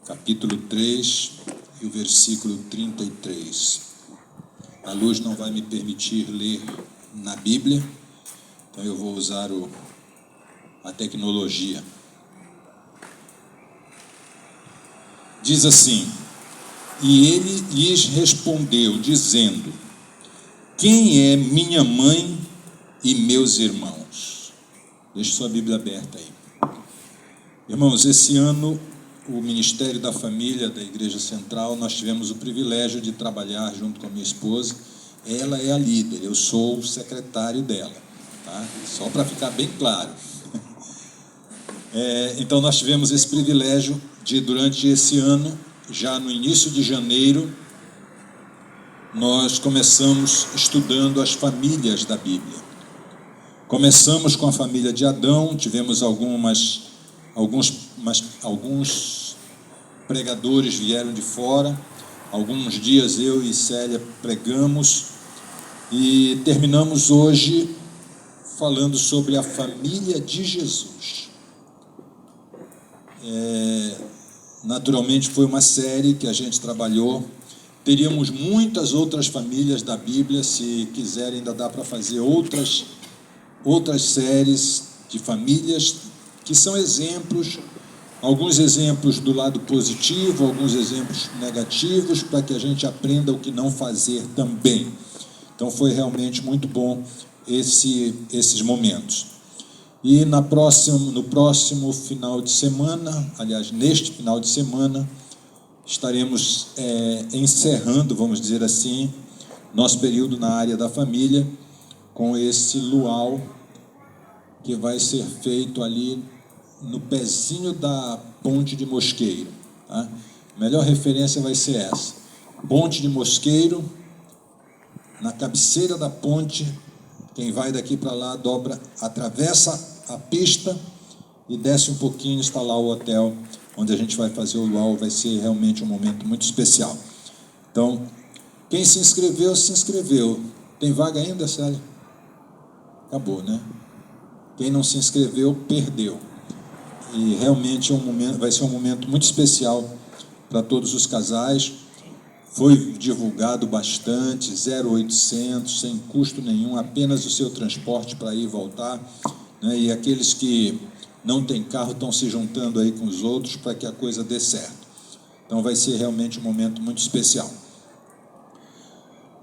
capítulo 3 e o versículo 33. A luz não vai me permitir ler na Bíblia, então eu vou usar a tecnologia. Diz assim: e ele lhes respondeu, dizendo: quem é minha mãe e meus irmãos? Deixe sua Bíblia aberta aí. Irmãos, esse ano, o Ministério da Família da Igreja Central, nós tivemos o privilégio de trabalhar junto com a minha esposa. Ela é a líder, eu sou o secretário dela, tá? Só para ficar bem claro. Então, nós tivemos esse privilégio de, durante esse ano, já no início de janeiro, nós começamos estudando as famílias da Bíblia. Começamos com a família de Adão, tivemos alguns pregadores vieram de fora, alguns dias eu e Célia pregamos, e terminamos hoje falando sobre a família de Jesus. Naturalmente foi uma série que a gente trabalhou. Teríamos muitas outras famílias da Bíblia, se quiserem ainda dá para fazer outras séries de famílias que são exemplos, alguns exemplos do lado positivo, alguns exemplos negativos, para que a gente aprenda o que não fazer também. Então foi realmente muito bom esses momentos. E no próximo final de semana, aliás, neste final de semana, estaremos encerrando, vamos dizer assim, nosso período na área da família, com esse luau que vai ser feito ali no pezinho da Ponte de Mosqueiro. Tá? A melhor referência vai ser essa. Ponte de Mosqueiro, na cabeceira da ponte, quem vai daqui para lá atravessa a pista e desce um pouquinho, está lá o hotel onde a gente vai fazer o luau. Vai ser realmente um momento muito especial. Então, quem se inscreveu, se inscreveu. Tem vaga ainda, Célia? Acabou, né? Quem não se inscreveu, perdeu. E realmente vai ser um momento muito especial para todos os casais. Foi divulgado bastante, 0800, sem custo nenhum, apenas o seu transporte para ir e voltar, né? E aqueles que não têm carro estão se juntando aí com os outros para que a coisa dê certo. Então vai ser realmente um momento muito especial.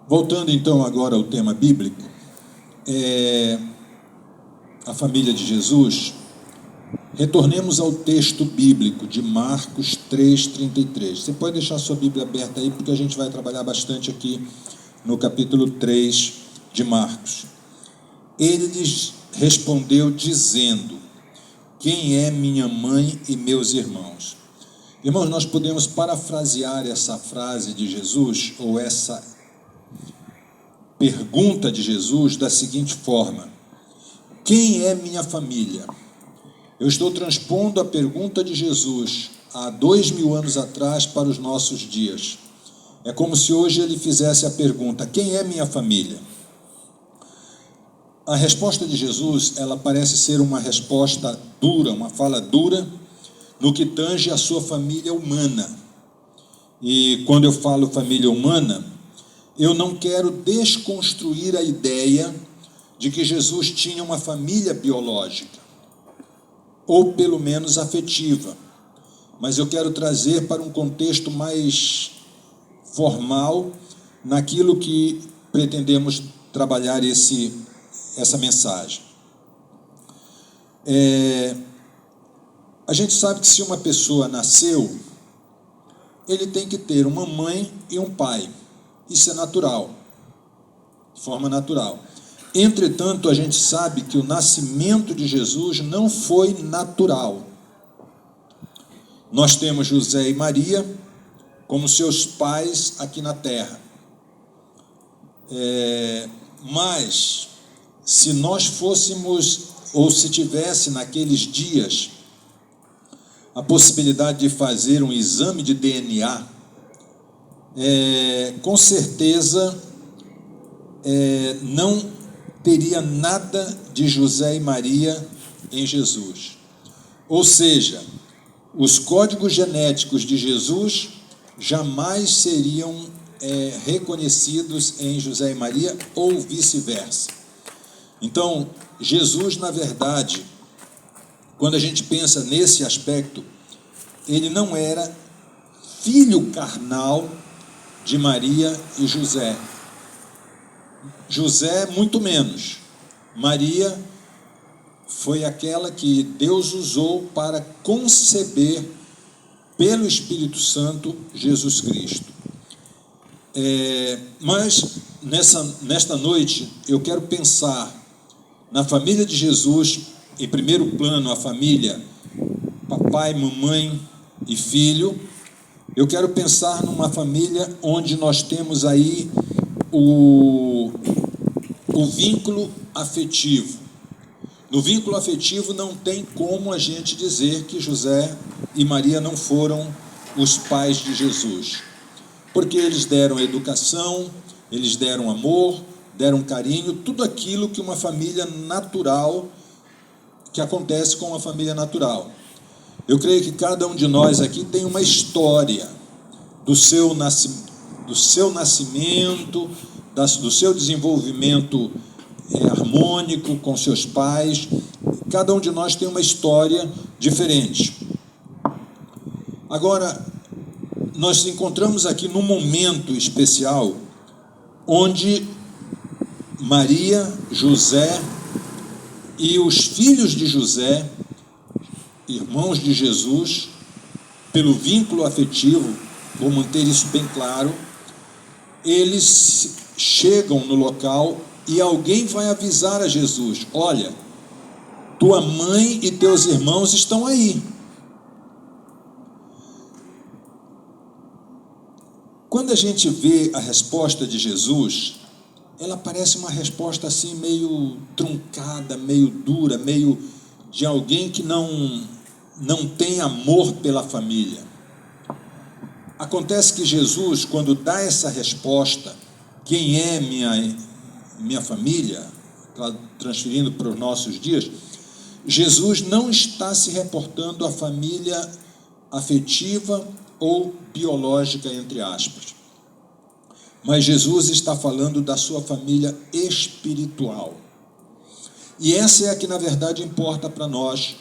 Voltando então agora ao tema bíblico, a família de Jesus, retornemos ao texto bíblico de Marcos 3:33. Você pode deixar sua Bíblia aberta aí, porque a gente vai trabalhar bastante aqui no capítulo 3 de Marcos. Ele lhes respondeu dizendo: quem é minha mãe e meus irmãos? Irmãos, nós podemos parafrasear essa frase de Jesus, ou essa pergunta de Jesus, da seguinte forma: quem é minha família? Eu estou transpondo a pergunta de Jesus há 2000 anos atrás para os nossos dias. É como se hoje ele fizesse a pergunta: quem é minha família? A resposta de Jesus, ela parece ser uma resposta dura, uma fala dura, no que tange a sua família humana. E quando eu falo família humana, eu não quero desconstruir a ideia de que Jesus tinha uma família biológica, ou pelo menos afetiva, mas eu quero trazer para um contexto mais formal, naquilo que pretendemos trabalhar essa mensagem. A gente sabe que se uma pessoa nasceu, ele tem que ter uma mãe e um pai. Isso é natural, de forma natural. Entretanto, a gente sabe que o nascimento de Jesus não foi natural. Nós temos José e Maria como seus pais aqui na terra. Mas, se nós fôssemos, ou se tivesse naqueles dias, a possibilidade de fazer um exame de DNA, com certeza não teria nada de José e Maria em Jesus. Ou seja, os códigos genéticos de Jesus jamais seriam reconhecidos em José e Maria, ou vice-versa. Então, Jesus, na verdade, quando a gente pensa nesse aspecto, ele não era filho carnal de Maria e José. José, muito menos. Maria foi aquela que Deus usou para conceber, pelo Espírito Santo, Jesus Cristo. Mas, nesta noite, eu quero pensar na família de Jesus, em primeiro plano, a família papai, mamãe e filho. Eu quero pensar numa família onde nós temos aí o vínculo afetivo. No vínculo afetivo não tem como a gente dizer que José e Maria não foram os pais de Jesus, porque eles deram educação, eles deram amor, deram carinho, tudo aquilo que uma família natural, que acontece com uma família natural. Eu creio que cada um de nós aqui tem uma história do seu nascimento, do seu desenvolvimento harmônico com seus pais. Cada um de nós tem uma história diferente. Agora, nós nos encontramos aqui num momento especial, onde Maria, José e os filhos de José, irmãos de Jesus, pelo vínculo afetivo, vou manter isso bem claro, eles chegam no local e alguém vai avisar a Jesus: olha, tua mãe e teus irmãos estão aí. Quando a gente vê a resposta de Jesus, ela parece uma resposta assim meio truncada, meio dura, meio de alguém que não tem amor pela família. Acontece que Jesus, quando dá essa resposta, quem é minha família, transferindo para os nossos dias, Jesus não está se reportando à família afetiva ou biológica, entre aspas, mas Jesus está falando da sua família espiritual. E essa é a que, na verdade, importa para nós,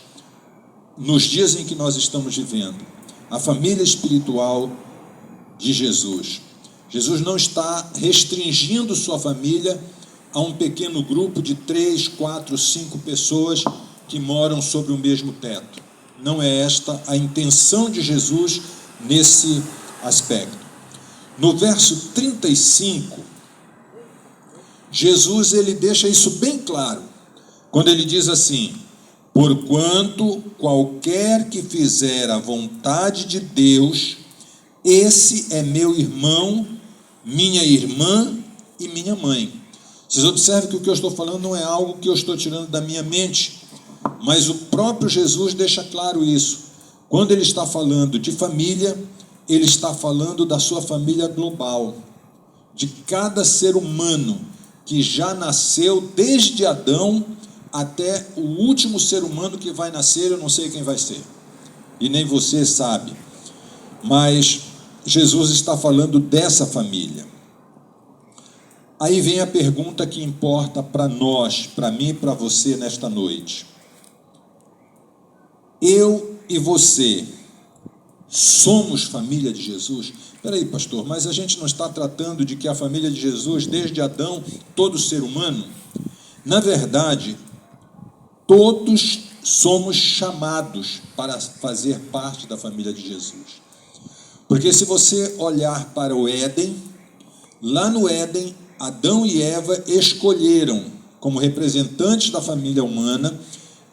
nos dias em que nós estamos vivendo. A família espiritual de Jesus. Jesus não está restringindo sua família a um pequeno grupo de 3, 4, 5 pessoas que moram sobre o mesmo teto. Não é esta a intenção de Jesus nesse aspecto. No verso 35, Jesus ele deixa isso bem claro, quando ele diz assim: porquanto qualquer que fizer a vontade de Deus, esse é meu irmão, minha irmã e minha mãe. Vocês observem que o que eu estou falando não é algo que eu estou tirando da minha mente, mas o próprio Jesus deixa claro isso. Quando ele está falando de família, ele está falando da sua família global, de cada ser humano que já nasceu desde Adão até o último ser humano que vai nascer. Eu não sei quem vai ser, e nem você sabe, mas Jesus está falando dessa família. Aí vem a pergunta que importa para nós, para mim e para você nesta noite. Eu e você somos família de Jesus? Espera aí, pastor, mas a gente não está tratando de que a família de Jesus, desde Adão, todo ser humano? Na verdade, todos somos chamados para fazer parte da família de Jesus. Porque se você olhar para o Éden, lá no Éden, Adão e Eva escolheram, como representantes da família humana,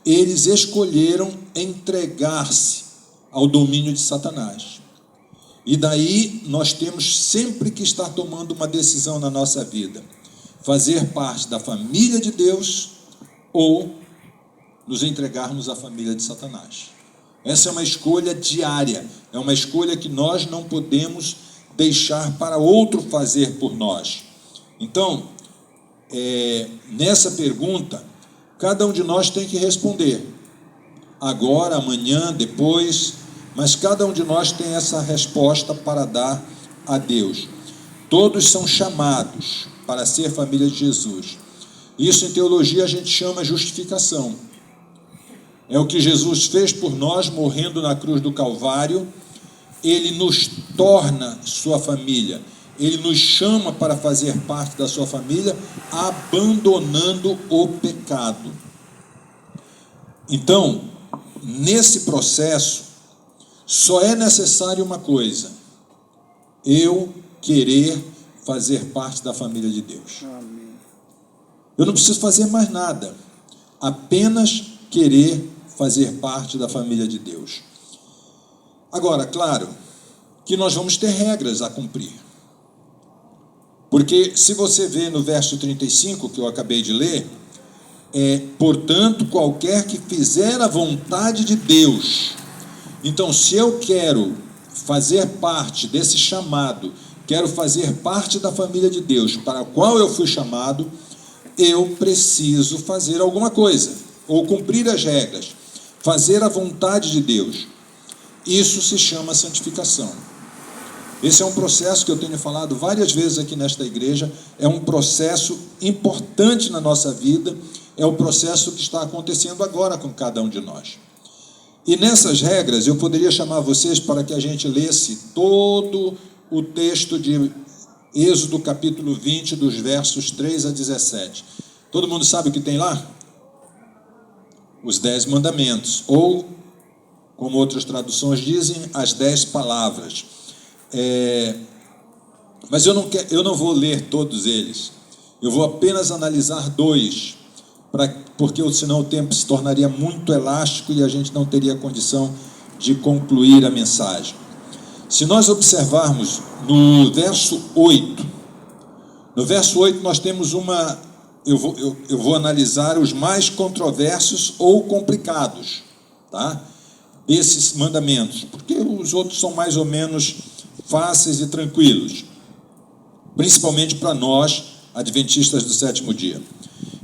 eles escolheram entregar-se ao domínio de Satanás. E daí nós temos sempre que estar tomando uma decisão na nossa vida: fazer parte da família de Deus ou nos entregarmos à família de Satanás. Essa é uma escolha diária, é uma escolha que nós não podemos deixar para outro fazer por nós. Então, nessa pergunta, cada um de nós tem que responder, agora, amanhã, depois, mas cada um de nós tem essa resposta para dar a Deus. Todos são chamados para ser família de Jesus. Isso em teologia a gente chama justificação. É o que Jesus fez por nós, morrendo na cruz do Calvário. Ele nos torna sua família. Ele nos chama para fazer parte da sua família, abandonando o pecado. Então, nesse processo, só é necessário uma coisa: eu querer fazer parte da família de Deus. Amém. Eu não preciso fazer mais nada, apenas querer fazer parte da família de Deus. Agora, claro que nós vamos ter regras a cumprir. Porque se você vê no verso 35, que eu acabei de ler, portanto, qualquer que fizer a vontade de Deus. Então, se eu quero fazer parte desse chamado, quero fazer parte da família de Deus, para a qual eu fui chamado, eu preciso fazer alguma coisa, ou cumprir as regras, fazer a vontade de Deus. Isso se chama santificação. Esse é um processo que eu tenho falado várias vezes aqui nesta igreja, é um processo importante na nossa vida, é o processo que está acontecendo agora com cada um de nós. E nessas regras, eu poderia chamar vocês para que a gente lesse todo o texto de Êxodo capítulo 20, dos versos 3 a 17. Todo mundo sabe o que tem lá? Os 10 mandamentos, ou, como outras traduções dizem, as 10 palavras. Mas eu não vou ler todos eles. Eu vou apenas analisar 2, porque senão o tempo se tornaria muito elástico e a gente não teria condição de concluir a mensagem. Se nós observarmos no verso 8, nós temos eu vou analisar os mais controversos ou complicados, tá? Desses mandamentos, porque os outros são mais ou menos fáceis e tranquilos, principalmente para nós, adventistas do sétimo dia.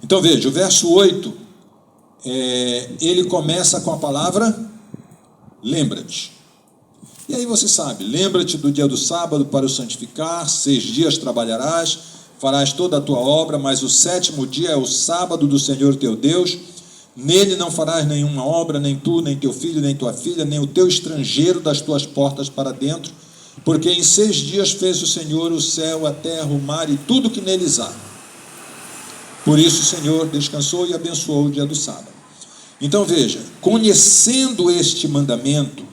Então veja, o verso 8, ele começa com a palavra lembra-te. E aí você sabe, lembra-te do dia do sábado para o santificar, 6 dias trabalharás, farás toda a tua obra, mas o sétimo dia é o sábado do Senhor teu Deus. Nele não farás nenhuma obra, nem tu, nem teu filho, nem tua filha, nem o teu estrangeiro das tuas portas para dentro, porque em 6 dias fez o Senhor o céu, a terra, o mar e tudo que neles há. Por isso o Senhor descansou e abençoou o dia do sábado. Então veja, conhecendo este mandamento,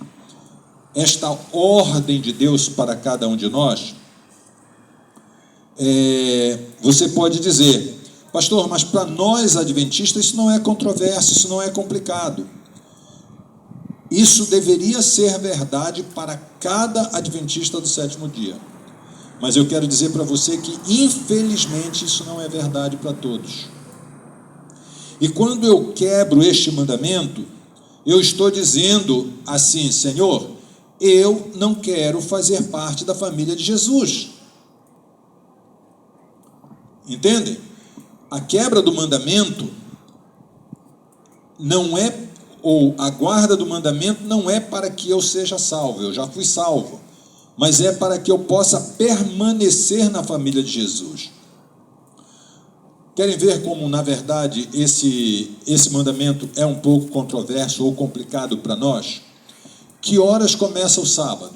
esta ordem de Deus para cada um de nós, você pode dizer: pastor, mas para nós adventistas isso não é controverso, isso não é complicado. Isso deveria ser verdade para cada adventista do sétimo dia. Mas eu quero dizer para você que, infelizmente, isso não é verdade para todos. E quando eu quebro este mandamento, eu estou dizendo assim: Senhor, eu não quero fazer parte da família de Jesus. Entendem? A quebra do mandamento não é, ou a guarda do mandamento não é para que eu seja salvo, eu já fui salvo, mas é para que eu possa permanecer na família de Jesus. Querem ver como, na verdade, esse mandamento é um pouco controverso ou complicado para nós? Que horas começa o sábado?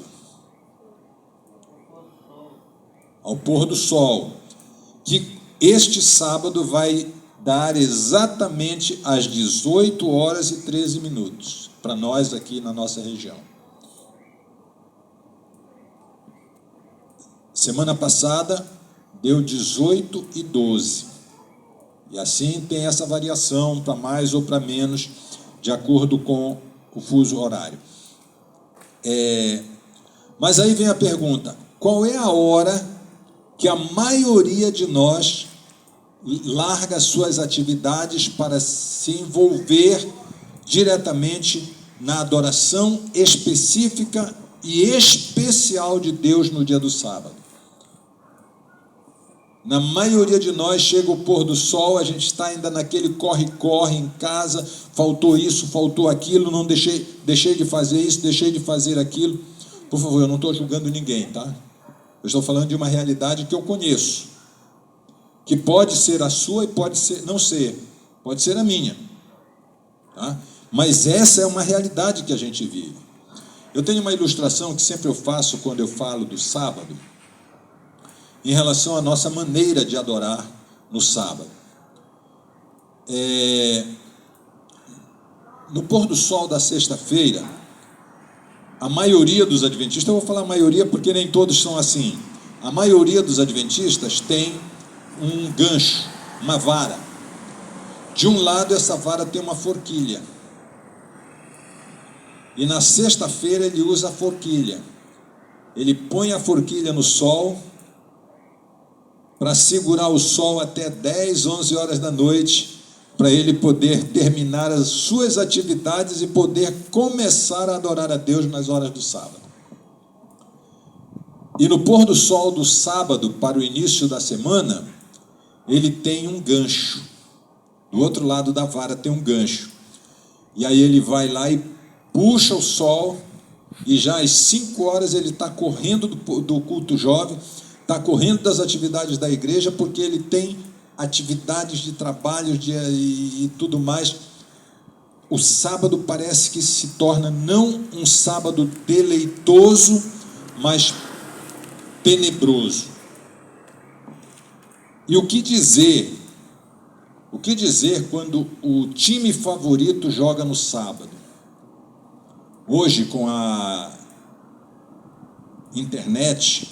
Ao pôr do sol. Que este sábado vai dar exatamente às 18 horas e 13 minutos, para nós aqui na nossa região. Semana passada deu 18 e 12. E assim tem essa variação para mais ou para menos, de acordo com o fuso horário. Mas aí vem a pergunta: qual é a hora que a maioria de nós larga suas atividades para se envolver diretamente na adoração específica e especial de Deus no dia do sábado? Na maioria de nós chega o pôr do sol, a gente está ainda naquele corre-corre em casa, faltou isso, faltou aquilo, não deixei de fazer isso, deixei de fazer aquilo. Por favor, eu não estou julgando ninguém, tá? Eu estou falando de uma realidade que eu conheço, que pode ser a sua e pode ser, não ser, pode ser a minha, tá? Mas essa é uma realidade que a gente vive. Eu tenho uma ilustração que sempre eu faço quando eu falo do sábado, em relação à nossa maneira de adorar no sábado. No pôr do sol da sexta-feira, a maioria dos adventistas, eu vou falar maioria porque nem todos são assim, a maioria dos adventistas tem um gancho, uma vara. De um lado, essa vara tem uma forquilha. E na sexta-feira ele usa a forquilha. Ele põe a forquilha no sol para segurar o sol até 10, 11 horas da noite, para ele poder terminar as suas atividades e poder começar a adorar a Deus nas horas do sábado. E no pôr do sol do sábado para o início da semana, ele tem um gancho. Do outro lado da vara tem um gancho. E aí ele vai lá e puxa o sol, e já às 5 horas ele está correndo do culto jovem, está correndo das atividades da igreja, porque ele tem atividades de trabalho e tudo mais. O sábado parece que se torna não um sábado deleitoso, mas tenebroso. E o que dizer quando o time favorito joga no sábado? Hoje, com a internet,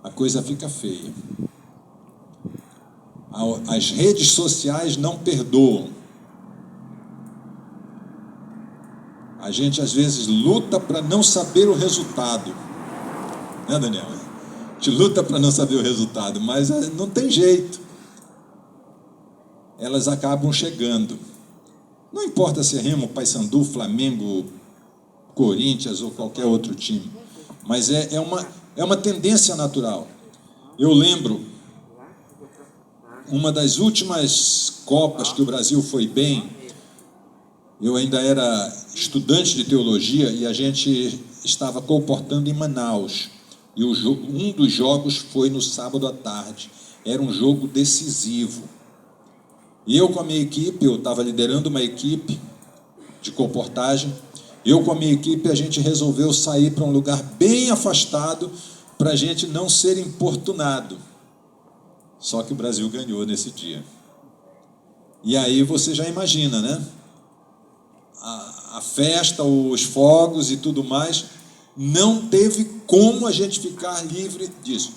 a coisa fica feia. As redes sociais não perdoam. A gente às vezes luta para não saber o resultado, né, Daniel? A gente luta para não saber o resultado, mas não tem jeito. Elas acabam chegando. Não importa se é Remo, Paysandu, Flamengo, Corinthians ou qualquer outro time, mas é uma tendência natural. Eu lembro, uma das últimas Copas que o Brasil foi bem, eu ainda era estudante de teologia e a gente estava colportando em Manaus, e um dos jogos foi no sábado à tarde. Era um jogo decisivo, e eu com a minha equipe, eu estava liderando uma equipe de colportagem. Eu com a minha equipe, a gente resolveu sair para um lugar bem afastado, para a gente não ser importunado. Só que o Brasil ganhou nesse dia. E aí você já imagina, né? A festa, os fogos e tudo mais, não teve como a gente ficar livre disso.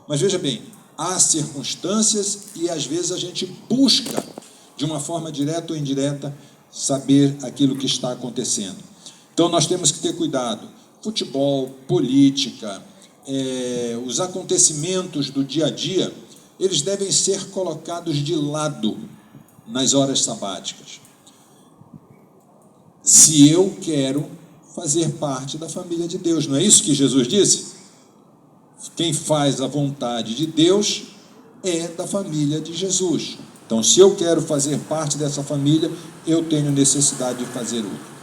Mas veja bem, há circunstâncias e às vezes a gente busca, de uma forma direta ou indireta, saber aquilo que está acontecendo. Então nós temos que ter cuidado. Futebol, política, os acontecimentos do dia a dia, eles devem ser colocados de lado nas horas sabáticas. Se eu quero fazer parte da família de Deus, não é isso que Jesus disse? Quem faz a vontade de Deus é da família de Jesus. Então, se eu quero fazer parte dessa família, eu tenho necessidade de fazer outro.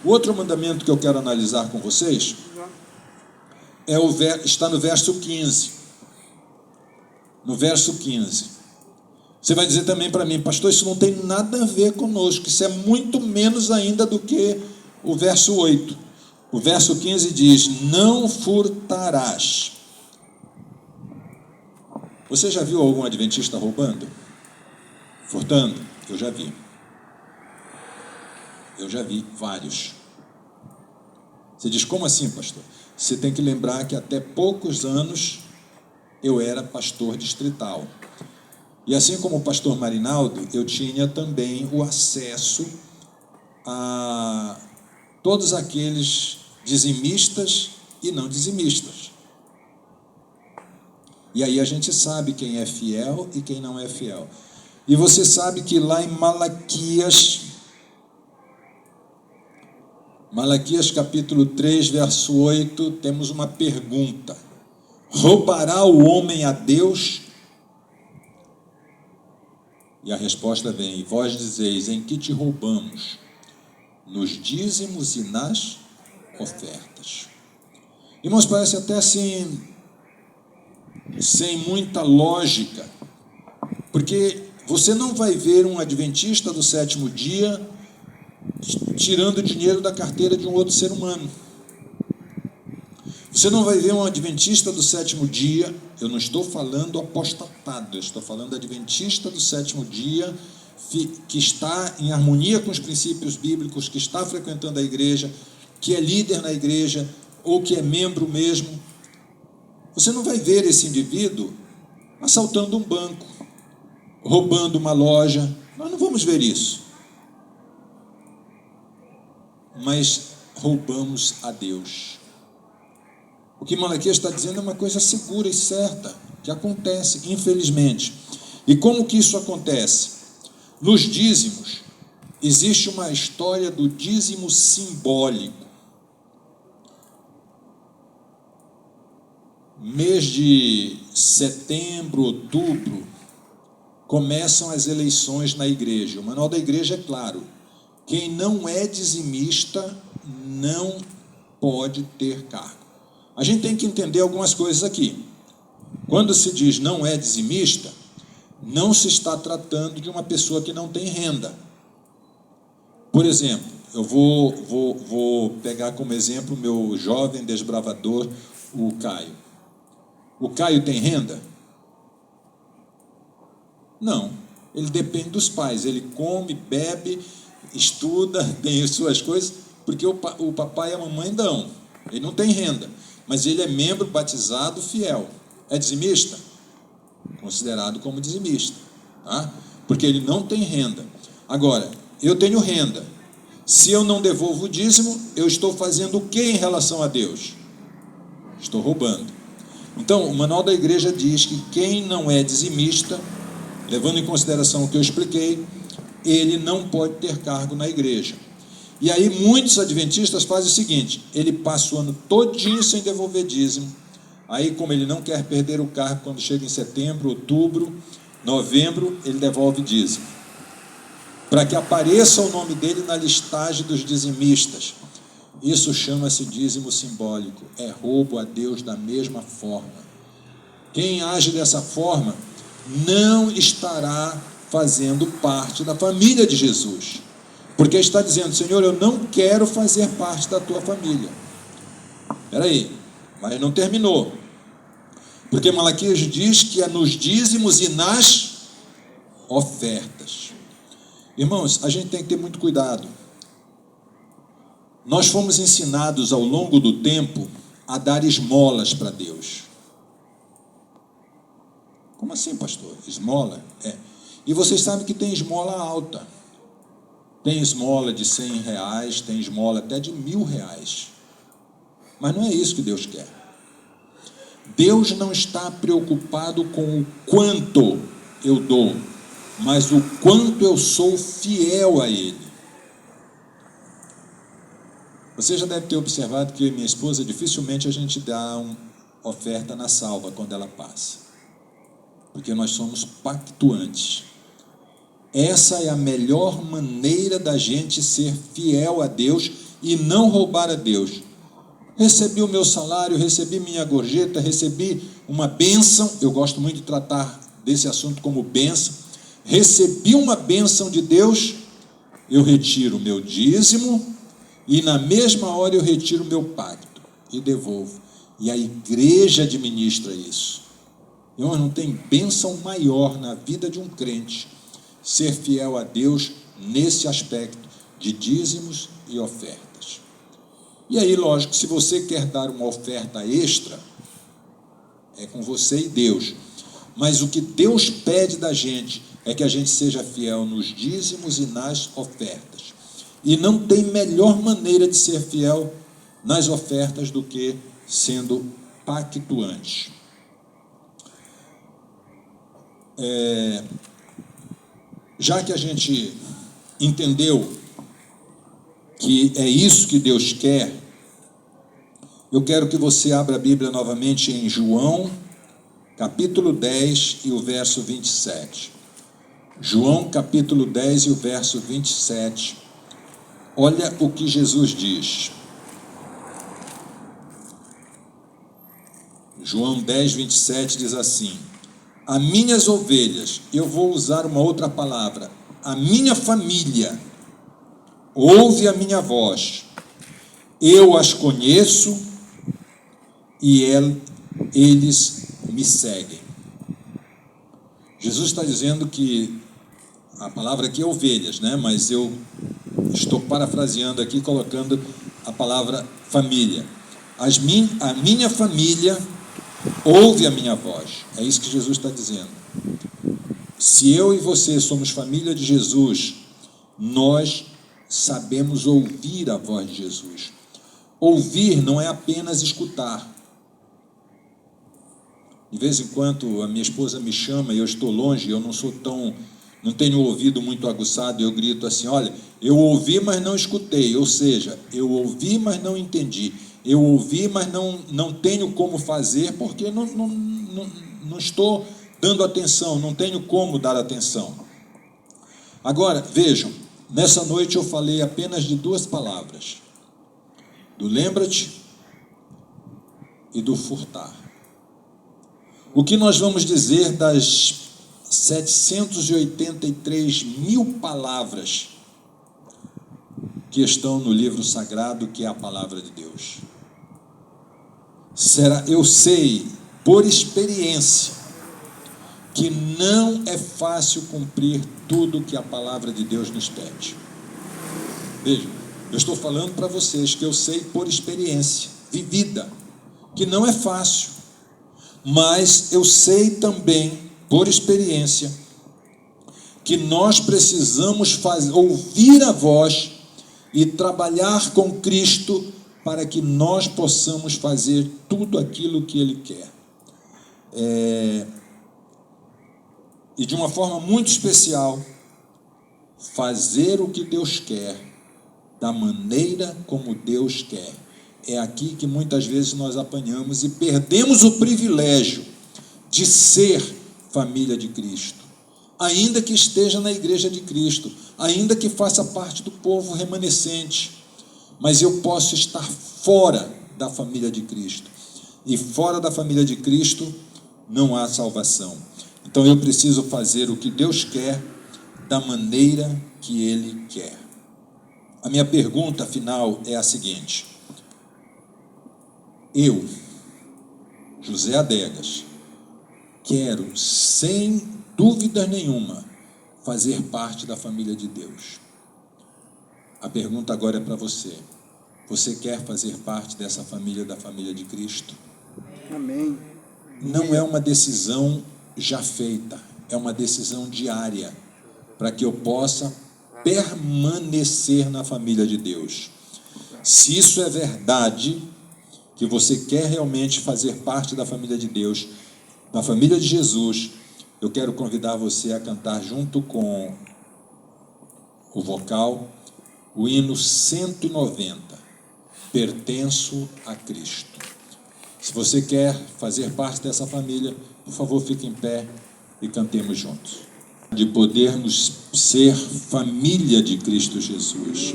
O outro mandamento que eu quero analisar com vocês está no verso 15. No verso 15. Você vai dizer também para mim, pastor, isso não tem nada a ver conosco, isso é muito menos ainda do que o verso 8. O verso 15 diz, não furtarás. Você já viu algum adventista roubando? Furtando? Eu já vi. Eu já vi vários. Você diz, como assim, pastor? Você tem que lembrar que até poucos anos eu era pastor distrital. E assim como o pastor Marinaldo, eu tinha também o acesso a todos aqueles dizimistas e não dizimistas. E aí a gente sabe quem é fiel e quem não é fiel. E você sabe que lá em Malaquias capítulo 3, verso 8, temos uma pergunta. Roubará o homem a Deus? E a resposta vem: e vós dizeis, em que te roubamos? Nos dízimos e nas ofertas. Irmãos, parece até assim, sem muita lógica, porque você não vai ver um adventista do sétimo dia tirando dinheiro da carteira de um outro ser humano. Você não vai ver um adventista do sétimo dia, eu não estou falando apostatado, eu estou falando adventista do sétimo dia, que está em harmonia com os princípios bíblicos, que está frequentando a igreja, que é líder na igreja, ou que é membro mesmo. Você não vai ver esse indivíduo assaltando um banco, roubando uma loja. Nós não vamos ver isso. Mas roubamos a Deus. O que Malaquias está dizendo é uma coisa segura e certa, que acontece, infelizmente. E como que isso acontece? Nos dízimos, existe uma história do dízimo simbólico. Mês de setembro, outubro, começam as eleições na igreja. O manual da igreja é claro: quem não é dizimista não pode ter cargo. A gente tem que entender algumas coisas aqui. Quando se diz não é dizimista, não se está tratando de uma pessoa que não tem renda. Por exemplo, eu vou pegar como exemplo o meu jovem desbravador, o Caio. O Caio tem renda? Não. Ele depende dos pais. Ele come, bebe, estuda, tem as suas coisas, porque o papai e a mamãe dão. Ele não tem renda, mas ele é membro batizado fiel. É dizimista? Considerado como dizimista, tá? Porque ele não tem renda. Agora, eu tenho renda. Se eu não devolvo o dízimo, eu estou fazendo o que em relação a Deus? Estou roubando. Então, o manual da igreja diz que quem não é dizimista, levando em consideração o que eu expliquei, ele não pode ter cargo na igreja. E aí muitos adventistas fazem o seguinte: ele passa o ano todinho sem devolver dízimo. Aí, como ele não quer perder o cargo quando chega em setembro, outubro, novembro, ele devolve dízimo, para que apareça o nome dele na listagem dos dizimistas. Isso chama-se dízimo simbólico, é roubo a Deus da mesma forma. Quem age dessa forma não estará fazendo parte da família de Jesus, porque está dizendo: Senhor, eu não quero fazer parte da tua família. Espera aí, mas não terminou, porque Malaquias diz que é nos dízimos e nas ofertas. Irmãos, a gente tem que ter muito cuidado. Nós fomos ensinados ao longo do tempo a dar esmolas para Deus. Como assim, pastor? Esmola? E vocês sabem que tem esmola alta. Tem esmola de R$100, tem esmola até de R$1.000. Mas não é isso que Deus quer. Deus não está preocupado com o quanto eu dou, mas o quanto eu sou fiel a Ele. Você já deve ter observado que eu e minha esposa, dificilmente a gente dá uma oferta na salva quando ela passa, porque nós somos pactuantes. Essa é a melhor maneira da gente ser fiel a Deus e não roubar a Deus. Recebi o meu salário, recebi minha gorjeta, recebi uma bênção. Eu gosto muito de tratar desse assunto como bênção. Recebi uma bênção de Deus, eu retiro o meu dízimo e na mesma hora eu retiro o meu pacto e devolvo. E a igreja administra isso. Irmão, não tem bênção maior na vida de um crente ser fiel a Deus nesse aspecto de dízimos e ofertas. E aí, lógico, se você quer dar uma oferta extra, é com você e Deus. Mas o que Deus pede da gente é que a gente seja fiel nos dízimos e nas ofertas. E não tem melhor maneira de ser fiel nas ofertas do que sendo pactuante. Já que a gente entendeu que é isso que Deus quer, eu quero que você abra a Bíblia novamente em João, capítulo 10 e o verso 27. João capítulo 10 e o verso 27. Olha o que Jesus diz. João 10, 27 diz assim: as minhas ovelhas, eu vou usar uma outra palavra, a minha família, ouve a minha voz, eu as conheço e eles me seguem. Jesus está dizendo que a palavra aqui é ovelhas, né? Mas eu estou parafraseando aqui, colocando a palavra família. A minha família ouve a minha voz. É isso que Jesus está dizendo. Se eu e você somos família de Jesus, nós sabemos ouvir a voz de Jesus. Ouvir não é apenas escutar. De vez em quando a minha esposa me chama e eu estou longe, eu não tenho o ouvido muito aguçado, e eu grito assim: olha, eu ouvi, mas não escutei. Ou seja, eu ouvi, mas não entendi. Eu ouvi, mas não tenho como fazer, porque não estou dando atenção, não tenho como dar atenção. Agora, vejam, nessa noite eu falei apenas de duas palavras: do lembra-te e do furtar. O que nós vamos dizer das 783 mil palavras que estão no livro sagrado, que é a palavra de Deus? Eu sei, por experiência, que não é fácil cumprir tudo que a palavra de Deus nos pede. Vejam, eu estou falando para vocês que eu sei por experiência vivida, que não é fácil. Mas eu sei também, por experiência, que nós precisamos ouvir a voz e trabalhar com Cristo para que nós possamos fazer tudo aquilo que Ele quer. E de uma forma muito especial, fazer o que Deus quer, da maneira como Deus quer. É aqui que muitas vezes nós apanhamos e perdemos o privilégio de ser família de Cristo, ainda que esteja na igreja de Cristo, ainda que faça parte do povo remanescente, mas eu posso estar fora da família de Cristo, e fora da família de Cristo não há salvação. Então eu preciso fazer o que Deus quer, da maneira que Ele quer. A minha pergunta final é a seguinte: eu, José Adegas, quero, sem dúvida nenhuma, fazer parte da família de Deus. A pergunta agora é para você. Você quer fazer parte dessa família, da família de Cristo? Amém. Não é uma decisão já feita, é uma decisão diária, para que eu possa permanecer na família de Deus. Se isso é verdade, que você quer realmente fazer parte da família de Deus, da família de Jesus, eu quero convidar você a cantar junto com o vocal o hino 190, Pertenço a Cristo. Se você quer fazer parte dessa família, por favor, fique em pé e cantemos juntos. De podermos ser família de Cristo Jesus.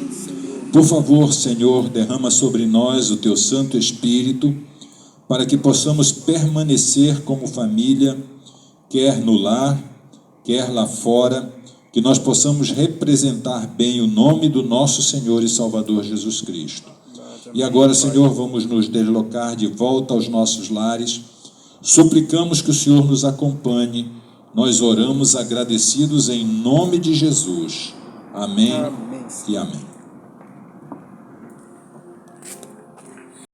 Por favor, Senhor, derrama sobre nós o Teu Santo Espírito, para que possamos permanecer como família, quer no lar, quer lá fora, que nós possamos representar bem o nome do nosso Senhor e Salvador Jesus Cristo. E agora, Senhor, vamos nos deslocar de volta aos nossos lares. Suplicamos que o Senhor nos acompanhe. Nós oramos agradecidos em nome de Jesus. Amém e amém.